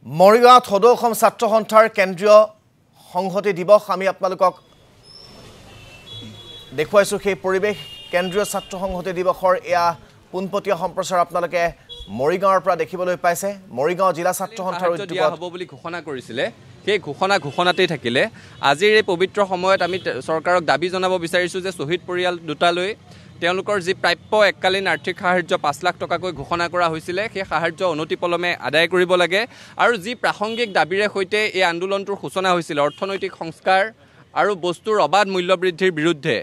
মৰিগাঁৱত সদৌ অসম ছাত্ৰ সন্থাৰ কেন্দ্ৰীয় সংহতি দিৱস আমি আপোনালোকক দেখুৱাইছো সেই পৰিৱেশ কেন্দ্ৰীয় ছাত্ৰ সংহতি দিৱসৰ এয়া পুনপটীয়া সম্প্ৰচাৰ আপোনালোকে মৰিগাঁৱৰ পৰা দেখিবলৈ পাইছে মৰিগাঁও জিলা ছাত্ৰ সন্থাৰ উদ্যোগত হ'ব বুলি ঘোষণা কৰিছিলে সেই ঘোষণাতেই থাকিলে আজিৰ এই পবিত্ৰ সময়ত আমি চৰকাৰক দাবী জনাব বিচাৰিছো যে শহীদ পৰিয়াল দুটালৈ তেওঁলোকৰ যি প্ৰাপ্য এককালীন আৰ্থিক সাহায্য 5 লাখ টকাকৈ ঘোষণা কৰা হৈছিল সেই সাহায্য অনতিপলমে আদায় কৰিব লাগে আৰু যি প্ৰাসংগিক দাবীৰে সৈতে এই আন্দোলনটোৰ সূচনা হৈছিল অৰ্থনৈতিক সংস্কাৰ আৰু বস্তুৰ অবাধ মূল্য বৃদ্ধিৰ বিৰুদ্ধে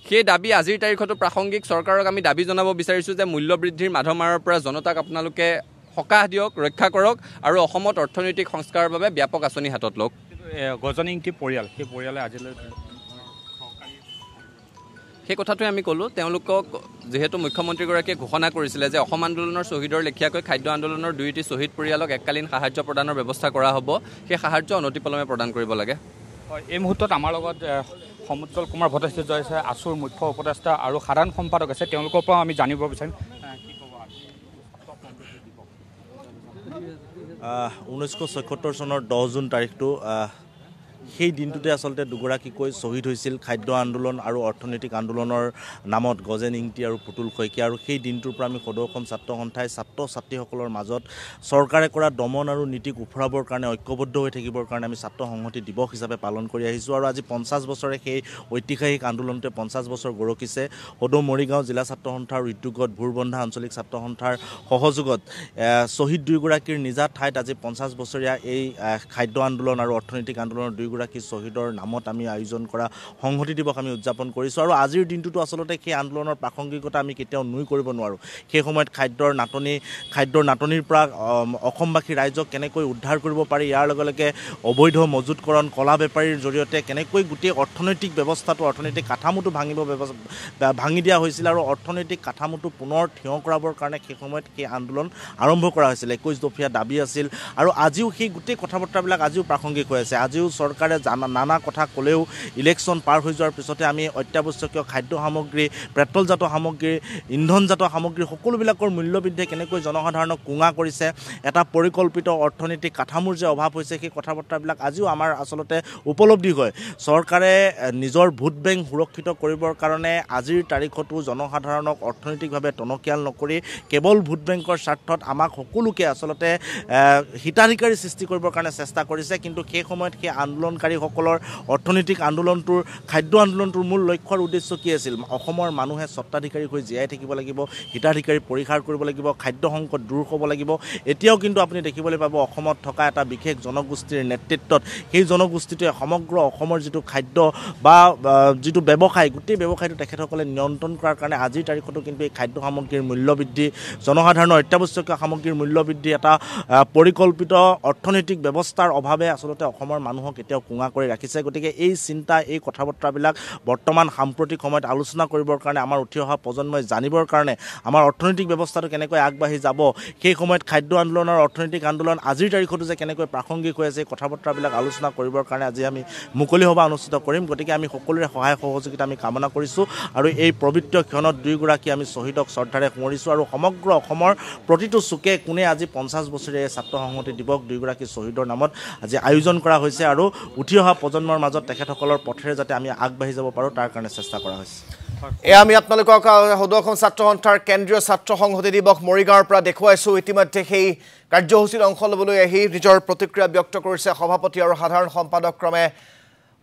সেই দাবী আজিৰ তাৰিখতো প্ৰাসংগিক চৰকাৰক আমি দাবী জনাব বিচাৰিছো যে মূল্য বৃদ্ধিৰ মাধমাৰৰ পৰা জনতাক আপোনালোকে সকাহ দিয়ক ৰক্ষা কৰক আৰু অসমত অৰ্থনৈতিক সংস্কাৰৰ বাবে ব্যাপক আঁচনি হাতত লওক গজনিংটি পৰিয়াল সেই পৰিয়ালে আজিলৈ সেই কথাটোৱে আমি ক'লোঁ তেওঁলোকক যেহেতু মুখ্যমন্ত্ৰীগৰাকীয়ে ঘোষণা কৰিছিলে যে অসম আন্দোলনৰ শ্বহীদৰ লেখীয়াকৈ খাদ্য আন্দোলনৰ 2টি শ্বহীদ পৰিয়ালক এককালীন সাহায্য প্ৰদানৰ ব্যৱস্থা কৰা হ'ব সেই সাহায্য অনতিপলমে প্ৰদান কৰিব লাগে এই মুহূৰ্তত আমাৰ লগত সমুজ্জ্বল কুমাৰ ভট্টাচাৰ্য আছে আছুৰ মুখ্য উপদেষ্টা আৰু সাধাৰণ সম্পাদক আছে তেওঁলোকৰ পৰা আমি জানিব বিচাৰিম কি ক'ব 1974 চনৰ 10 জুন তাৰিখটো সেই দিনটোতে আসলতে দুগৰাকীকৈ শ্বহীদ হৈছিল খাদ্য আন্দোলন আৰু অৰ্থনৈতিক আন্দোলনৰ নামত গজেন ইংতি আৰু পুতুল শইকীয়া আৰু সেই দিনটোৰ পৰা আমি সদৌ অসম ছাত্ৰ সন্থাই ছাত্ৰ ছাত্ৰীসকলৰ মাজত চৰকাৰে কৰা দমন আৰু নীতিক উফৰাবৰ কাৰণে ঐক্যবদ্ধ হৈ থাকিবৰ কাৰণে আমি ছাত্ৰ সংহতি দিৱস হিচাপে পালন কৰি আহিছোঁ আৰু আজি 50 বছৰে সেই ঐতিহাসিক আন্দোলনটোৱে 50 বছৰ গৰকিছে সদৌ মৰিগাঁও জিলা ছাত্ৰ সন্থাৰ উদ্যোগত ভুৰবন্ধা আঞ্চলিক ছাত্ৰ সন্থাৰ সহযোগত শ্বহীদ দুয়োগৰাকীৰ নিজা ঠাইত আজি 50 বছৰীয়া এই খাদ্য আন্দোলন আৰু অৰ্থনৈতিক আন্দোলনৰ দুয়োগৰাকী শ্বহীদৰ নামত আমি আয়োজন কৰা সংহতি দিৱস আমি উদযাপন কৰিছোঁ আৰু আজিৰ দিনটোতো আচলতে সেই আন্দোলনৰ প্ৰাসংগিকতা আমি কেতিয়াও নুই কৰিব নোৱাৰোঁ সেই সময়ত খাদ্যৰ নাটনিৰ পৰা অসমবাসী ৰাইজক কেনেকৈ উদ্ধাৰ কৰিব পাৰি ইয়াৰ লগে লগে অবৈধ মজুতকৰণ কলা বেপাৰীৰ জৰিয়তে কেনেকৈ গোটেই অৰ্থনৈতিক ব্যৱস্থাটো অৰ্থনৈতিক কাঠামোটো ভাঙি দিয়া হৈছিল আৰু অৰ্থনৈতিক কাঠামোটো পুনৰ থিয় কৰাবৰ কাৰণে সেই সময়ত সেই আন্দোলন আৰম্ভ কৰা হৈছিল 21 দফীয়া দাবী আছিল আৰু আজিও সেই গোটেই কথা বতৰাবিলাক আজিও প্ৰাসংগিক হৈ আছে আজিও চৰকাৰে নানা কথা ক'লেও ইলেকশ্যন পাৰ হৈ যোৱাৰ পিছতে আমি অত্যাৱশ্যকীয় খাদ্য সামগ্ৰী পেট্ৰলজাত সামগ্ৰী ইন্ধনজাত সামগ্ৰী সকলোবিলাকৰ মূল্যবৃদ্ধিয়ে কেনেকৈ জনসাধাৰণক কুঙা কৰিছে এটা পৰিকল্পিত অৰ্থনৈতিক কাঠামোৰ যে অভাৱ হৈছে সেই কথা বতৰাবিলাক আজিও আমাৰ আচলতে উপলব্ধি হয় চৰকাৰে নিজৰ ভোট বেংক সুৰক্ষিত কৰিবৰ কাৰণে আজিৰ তাৰিখতো জনসাধাৰণক অৰ্থনৈতিকভাৱে টনকিয়াল নকৰি কেৱল ভোট বেংকৰ স্বাৰ্থত আমাক সকলোকে আচলতে হিতাধিকাৰী সৃষ্টি কৰিবৰ কাৰণে চেষ্টা কৰিছে কিন্তু সেই সময়ত সেই আন্দোলনকাৰীসকলৰ অৰ্থনৈতিক আন্দোলনটোৰ খাদ্য আন্দোলনটোৰ মূল লক্ষ্যৰ উদ্দেশ্য কি আছিল অসমৰ মানুহে স্বত্বাধিকাৰী হৈ জীয়াই থাকিব লাগিব হিতাধিকাৰী পৰিহাৰ কৰিব লাগিব খাদ্য সংকট দূৰ হ'ব লাগিব এতিয়াও কিন্তু আপুনি দেখিবলৈ পাব অসমত থকা এটা বিশেষ জনগোষ্ঠীৰ নেতৃত্বত সেই জনগোষ্ঠীটোৱে সমগ্ৰ অসমৰ যিটো খাদ্য বা যিটো ব্যৱসায় গোটেই ব্যৱসায়টো তেখেতসকলে নিয়ন্ত্ৰণ কৰাৰ কাৰণে আজিৰ তাৰিখতো কিন্তু এই খাদ্য সামগ্ৰীৰ মূল্য বৃদ্ধি জনসাধাৰণৰ অত্যাৱশ্যকীয় সামগ্ৰীৰ মূল্য বৃদ্ধি এটা পৰিকল্পিত অৰ্থনৈতিক ব্যৱস্থাৰ অভাৱে আচলতে অসমৰ মানুহক এতিয়াও কুঙা কৰি ৰাখিছে গতিকে এই চিন্তা এই কথা বতৰাবিলাক বৰ্তমান সাম্প্ৰতিক সময়ত আলোচনা কৰিবৰ কাৰণে আমাৰ উঠি অহা প্ৰজন্মই জানিবৰ কাৰণে আমাৰ অৰ্থনৈতিক ব্যৱস্থাটো কেনেকৈ আগবাঢ়ি যাব সেই সময়ত খাদ্য আন্দোলনৰ অৰ্থনৈতিক আন্দোলন আজিৰ তাৰিখতো যে কেনেকৈ প্ৰাসংগিক হৈ আছে এই কথা বতৰাবিলাক আলোচনা কৰিবৰ কাৰণে আজি আমি মুকলি সভা অনুষ্ঠিত কৰিম গতিকে আমি সকলোৰে সহায় সহযোগিতা আমি কামনা কৰিছোঁ আৰু এই পবিত্ৰ ক্ষণত দুয়োগৰাকী আমি শ্বহীদক শ্ৰদ্ধাৰে সোঁৱৰিছোঁ আৰু সমগ্ৰ অসমৰ প্ৰতিটো চুকে কোণে আজি 50 বছৰীয়া ছাত্ৰ সংহতি দিৱস দুয়োগৰাকী শ্বহীদৰ নামত আজি আয়োজন কৰা হৈছে আৰু উঠি অহা প্ৰজন্মৰ মাজত তেখেতসকলৰ পথেৰে যাতে আমি আগবাঢ়ি যাব পাৰোঁ তাৰ কাৰণে চেষ্টা কৰা হৈছে এয়া আমি আপোনালোকক সদৌ অসম ছাত্ৰ সন্থাৰ কেন্দ্ৰীয় ছাত্ৰ সংহতি দিৱস মৰিগাঁৱৰ পৰা দেখুৱাইছোঁ ইতিমধ্যে সেই কাৰ্যসূচীত অংশ ল'বলৈ আহি নিজৰ প্ৰতিক্ৰিয়া ব্যক্ত কৰিছে সভাপতি আৰু সাধাৰণ সম্পাদক ক্ৰমে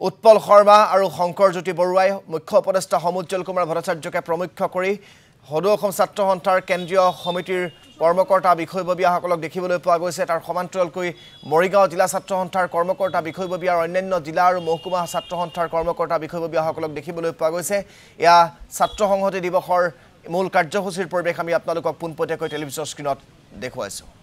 উৎপল শৰ্মা আৰু শংকৰজ্যোতি বৰুৱাই মুখ্য উপদেষ্টা সমুজ্জ্বল কুমাৰ ভট্টাচাৰ্যকে প্ৰমুখ্য কৰি সদৌ অসম ছাত্ৰ সন্থাৰ কেন্দ্ৰীয় সমিতিৰ কৰ্মকৰ্তা বিষয়ববীয়াসকলক দেখিবলৈ পোৱা গৈছে তাৰ সমান্তৰালকৈ মৰিগাঁও জিলা ছাত্ৰ সন্থাৰ কৰ্মকৰ্তা বিষয়ববীয়া আৰু অন্যান্য জিলা আৰু মহকুমা ছাত্ৰ সন্থাৰ কৰ্মকৰ্তা বিষয়ববীয়াসকলক দেখিবলৈ পোৱা গৈছে এয়া ছাত্ৰ সংহতি দিৱসৰ মূল কাৰ্যসূচীৰ পৰিৱেশ আমি আপোনালোকক পোনপটীয়াকৈ টেলিভিছন স্ক্ৰীণত দেখুৱাইছোঁ